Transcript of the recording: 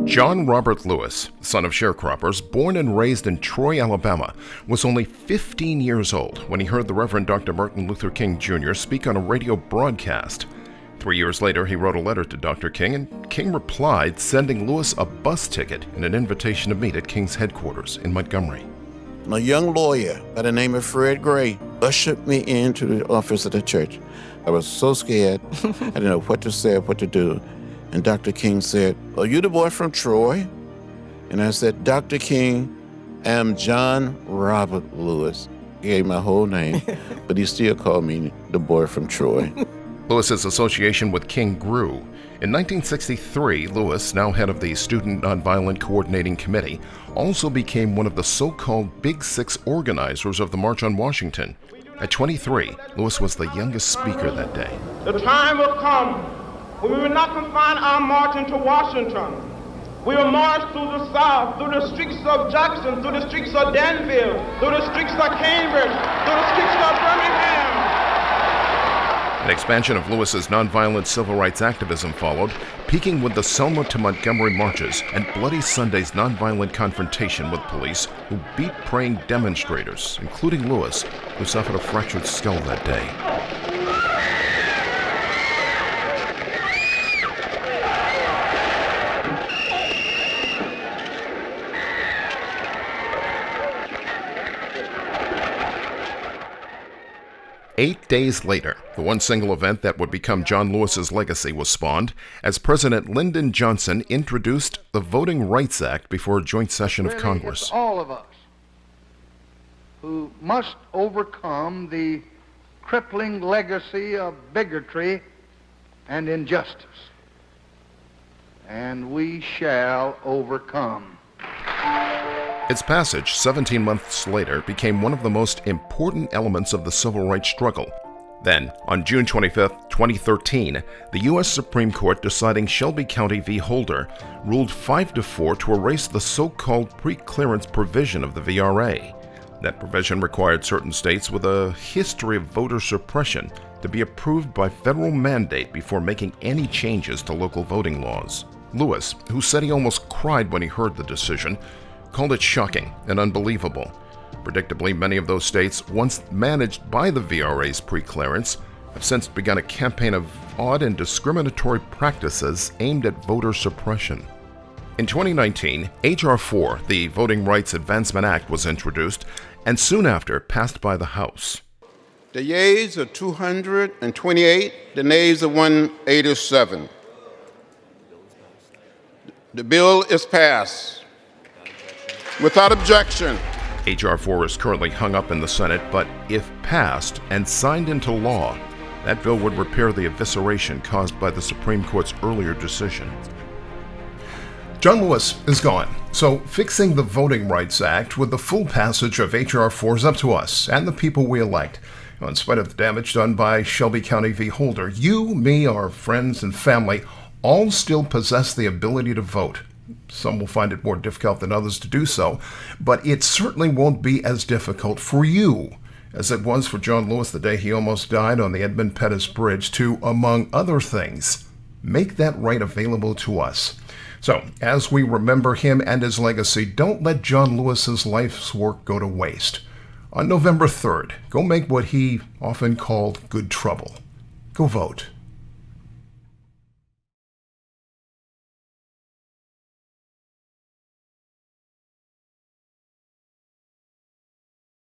John Robert Lewis, son of sharecroppers, born and raised in Troy, Alabama, was only 15 years old when he heard the Reverend Dr. Martin Luther King Jr. speak on a radio broadcast. 3 years later, he wrote a letter to Dr. King, and King replied, sending Lewis a bus ticket and an invitation to meet at King's headquarters in Montgomery. A young lawyer by the name of Fred Gray ushered me into the office of the church. I was so scared. I didn't know what to say or what to do. And Dr. King said, "Are you the boy from Troy?" And I said, "Dr. King, I'm John Robert Lewis." He gave my whole name, but he still called me the boy from Troy. Lewis's association with King grew. In 1963, Lewis, now head of the Student Nonviolent Coordinating Committee, also became one of the so-called Big Six organizers of the March on Washington. At 23, Lewis was the youngest speaker that day. The time will come when we will not confine our march into Washington. We will march through the South, through the streets of Jackson, through the streets of Danville, through the streets of Cambridge, through the streets of Birmingham. An expansion of Lewis's nonviolent civil rights activism followed, peaking with the Selma to Montgomery marches and Bloody Sunday's nonviolent confrontation with police who beat praying demonstrators, including Lewis, who suffered a fractured skull that day. 8 days later, the one single event that would become John Lewis's legacy was spawned as President Lyndon Johnson introduced the Voting Rights Act before a joint session of Congress. It's all of us who must overcome the crippling legacy of bigotry and injustice, and we shall overcome. Its passage 17 months later became one of the most important elements of the civil rights struggle. Then, on June 25, 2013, the U.S. Supreme Court, deciding Shelby County v. Holder, ruled 5-4 to erase the so-called preclearance provision of the VRA. That provision required certain states with a history of voter suppression to be approved by federal mandate before making any changes to local voting laws. Lewis, who said he almost cried when he heard the decision, called it shocking and unbelievable. Predictably, many of those states, once managed by the VRA's preclearance, have since begun a campaign of odd and discriminatory practices aimed at voter suppression. In 2019, H.R. 4, the Voting Rights Advancement Act, was introduced and soon after passed by the House. The yeas are 228, the nays are 187. The bill is passed. Without objection. H.R. 4 is currently hung up in the Senate, but if passed and signed into law, that bill would repair the evisceration caused by the Supreme Court's earlier decision. John Lewis is gone, so fixing the Voting Rights Act with the full passage of H.R. 4 is up to us and the people we elect. In spite of the damage done by Shelby County v. Holder, you, me, our friends and family all still possess the ability to vote. Some will find it more difficult than others to do so, but it certainly won't be as difficult for you as it was for John Lewis the day he almost died on the Edmund Pettus Bridge to, among other things, make that right available to us. So, as we remember him and his legacy, don't let John Lewis's life's work go to waste. On November 3rd, go make what he often called good trouble. Go vote.